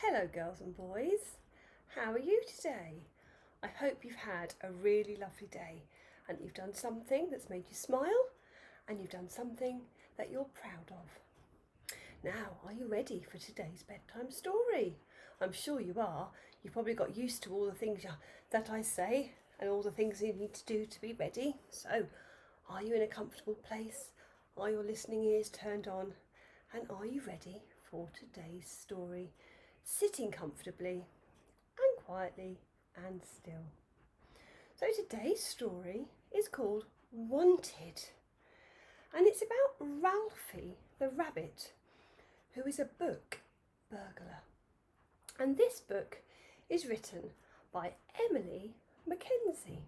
Hello girls and boys, how are you today? I hope you've had a really lovely day and you've done something that's made you smile and you've done something that you're proud of. Now, are you ready for today's bedtime story? I'm sure you are. You've probably got used to all the things that I say and all the things you need to do to be ready. So, are you in a comfortable place? Are your listening ears turned on? And are you ready for today's story? Sitting comfortably and quietly and still. So today's story is called Wanted, and it's about Ralphie the rabbit, who is a book burglar. And this book is written by Emily Mackenzie.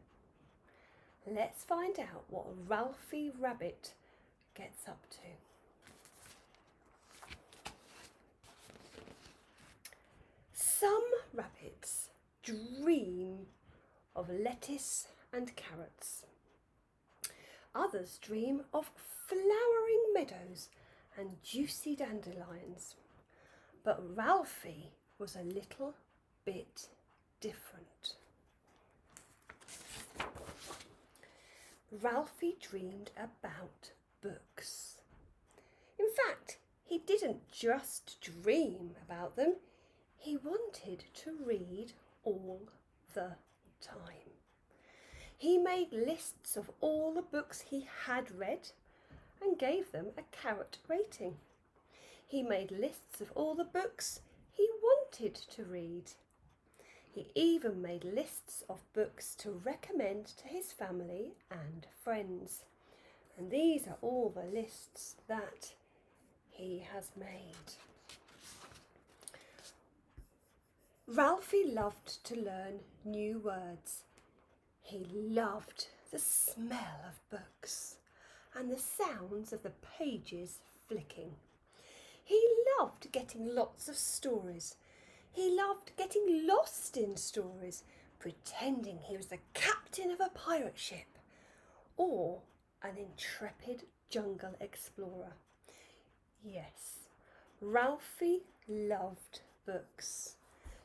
Let's find out what Ralphie Rabbit gets up to. Some rabbits dream of lettuce and carrots. Others dream of flowering meadows and juicy dandelions. But Ralphie was a little bit different. Ralphie dreamed about books. In fact, he didn't just dream about them. He wanted to read all the time. He made lists of all the books he had read and gave them a carrot rating. He made lists of all the books he wanted to read. He even made lists of books to recommend to his family and friends. And these are all the lists that he has made. Ralphie loved to learn new words. He loved the smell of books and the sounds of the pages flicking. He loved getting lots of stories. He loved getting lost in stories, pretending he was the captain of a pirate ship or an intrepid jungle explorer. Yes, Ralphie loved books.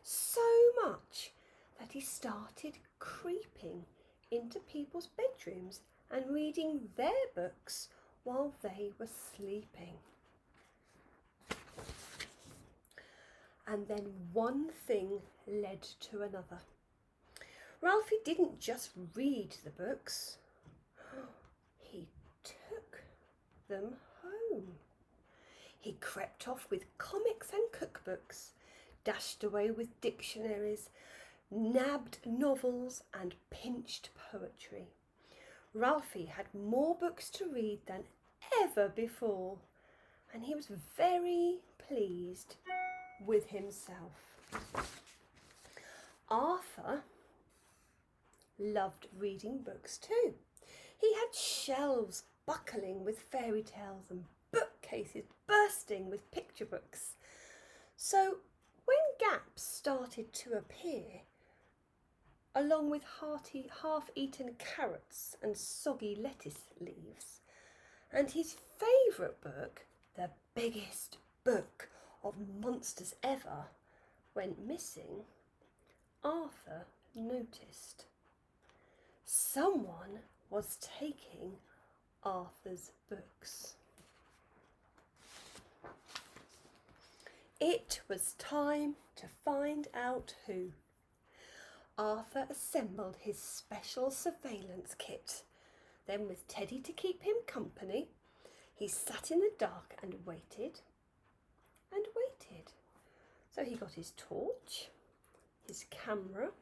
So much that he started creeping into people's bedrooms and reading their books while they were sleeping. And then one thing led to another. Ralphie didn't just read the books, he took them home. He crept off with comics and cookbooks, dashed away with dictionaries, nabbed novels and pinched poetry. Ralphie had more books to read than ever before, and he was very pleased with himself. Arthur loved reading books too. He had shelves buckling with fairy tales and bookcases bursting with picture books. So when gaps started to appear, along with hearty half-eaten carrots and soggy lettuce leaves, and his favourite book, the biggest book of monsters ever, went missing, Arthur noticed. Someone was taking Arthur's books. It was time to find out who. Arthur assembled his special surveillance kit. Then, with Teddy to keep him company, he sat in the dark and waited and waited. So he got his torch, his camera,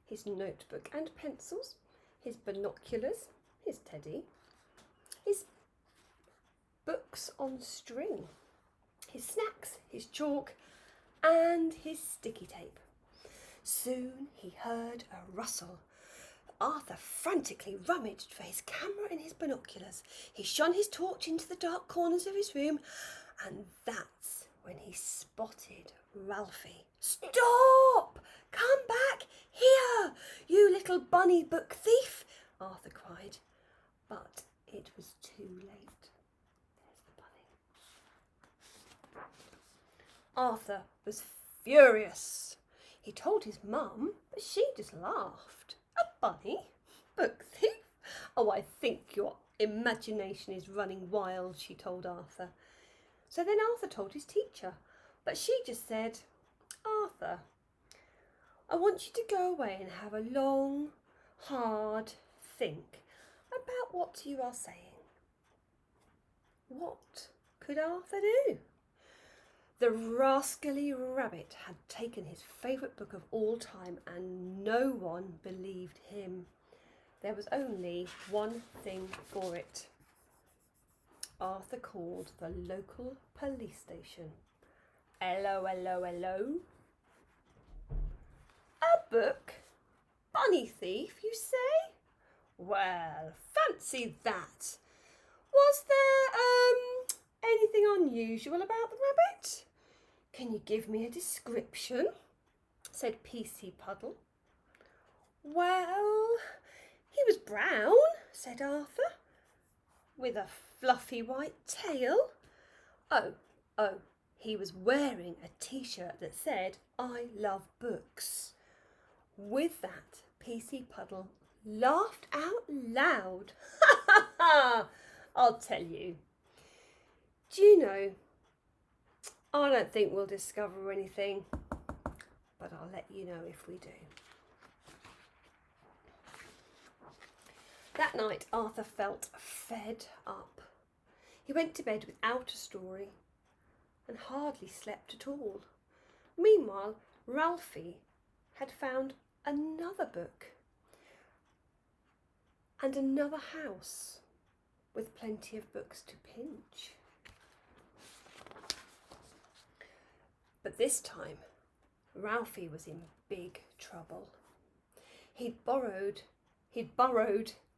his notebook and pencils, his binoculars, his Teddy, his books on string, his snacks, his chalk and his sticky tape. Soon he heard a rustle. Arthur frantically rummaged for his camera and his binoculars. He shone his torch into the dark corners of his room, and that's when he spotted Ralphie. "Stop! Come back here, you little bunny book thief!" Arthur cried. But it was too late. There's the bunny. Arthur was furious. He told his mum, but she just laughed. A bunny? Book thief? Oh, I think your imagination is running wild, she told Arthur. So then Arthur told his teacher, but she just said, Arthur, I want you to go away and have a long, hard think about what you are saying. What could Arthur do? The rascally rabbit had taken his favourite book of all time and no one believed him. There was only one thing for it. Arthur called the local police station. Hello, hello, hello. A book? Bunny thief, you say? Well, fancy that. Was there anything unusual about the rabbit? Can you give me a description? Said PC Puddle. Well, he was brown, said Arthur, with a fluffy white tail. Oh, he was wearing a t-shirt that said, I love books. With that, PC Puddle laughed out loud. Ha ha ha! I'll tell you. Do you know, I don't think we'll discover anything, but I'll let you know if we do. That night, Arthur felt fed up. He went to bed without a story and hardly slept at all. Meanwhile, Ralphie had found another book and another house with plenty of books to pinch. But this time, Ralphie was in big trouble. He'd burrowed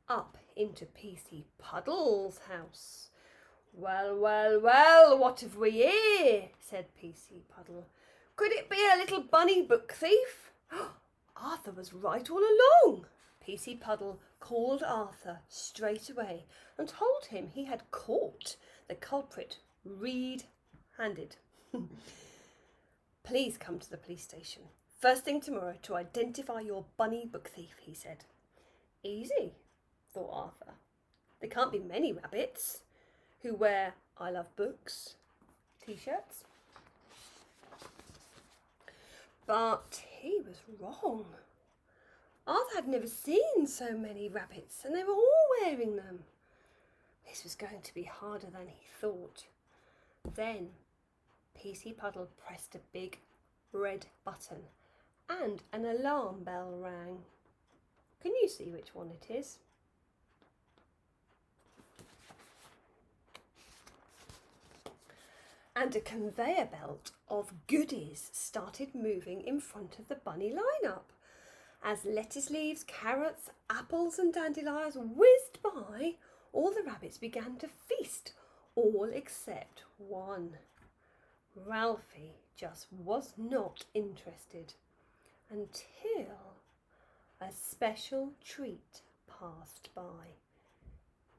up into PC Puddle's house. Well, well, well, what have we here? Said PC Puddle. Could it be a little bunny book thief? Arthur was right all along. PC Puddle called Arthur straight away and told him he had caught the culprit red-handed. Please come to the police station first thing tomorrow to identify your bunny book thief, he said. Easy, thought Arthur. There can't be many rabbits who wear I love books t-shirts. But he was wrong. Arthur had never seen so many rabbits and they were all wearing them. This was going to be harder than he thought. Then PC Puddle pressed a big red button and an alarm bell rang. Can you see which one it is? And a conveyor belt of goodies started moving in front of the bunny lineup. As lettuce leaves, carrots, apples and dandelions whizzed by, all the rabbits began to feast, all except one. Ralphie just was not interested until a special treat passed by.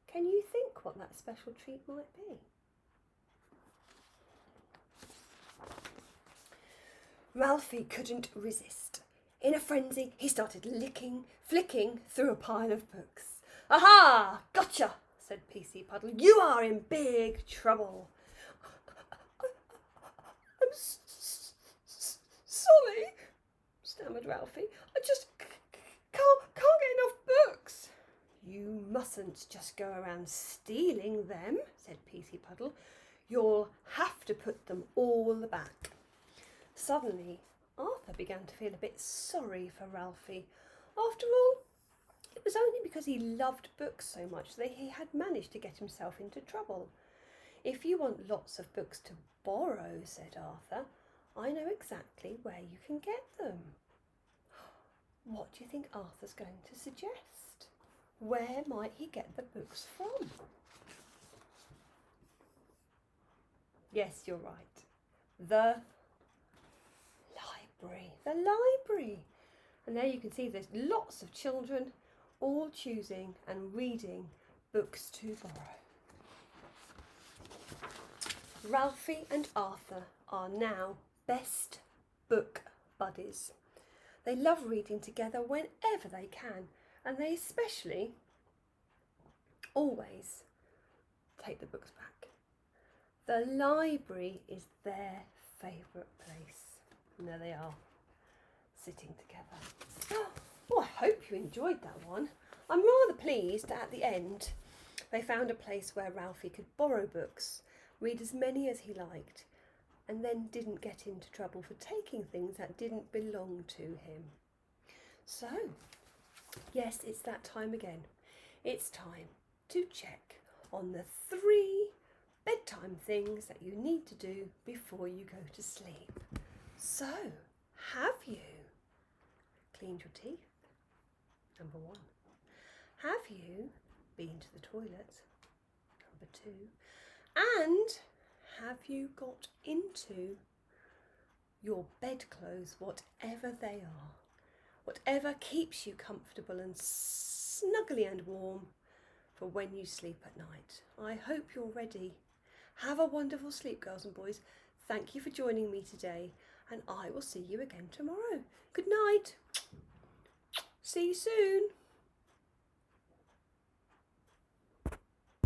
Can you think what that special treat might be? Ralphie couldn't resist. In a frenzy, he started flicking through a pile of books. Aha! Gotcha! Said PC Puddle. You are in big trouble. I'm sorry, stammered Ralphie. I just can't get enough books. You mustn't just go around stealing them, said PC Puddle. You'll have to put them all back. Suddenly, Arthur began to feel a bit sorry for Ralphie. After all, it was only because he loved books so much that he had managed to get himself into trouble. If you want lots of books to borrow, said Arthur, I know exactly where you can get them. What do you think Arthur's going to suggest? Where might he get the books from? Yes, you're right. The library. And there you can see there's lots of children all choosing and reading books to borrow. Ralphie and Arthur are now best book buddies. They love reading together whenever they can, and they especially always take the books back. The library is their favourite place. And there they are, sitting together. Oh, I hope you enjoyed that one. I'm rather pleased that at the end they found a place where Ralphie could borrow books, read as many as he liked, and then didn't get into trouble for taking things that didn't belong to him. So, yes, it's that time again. It's time to check on the 3 bedtime things that you need to do before you go to sleep. So, have you cleaned your teeth? Number 1. Have you been to the toilet? Number 2. And have you got into your bedclothes, whatever they are? Whatever keeps you comfortable and snuggly and warm for when you sleep at night. I hope you're ready. Have a wonderful sleep, girls and boys. Thank you for joining me today, and I will see you again tomorrow. Good night. See you soon.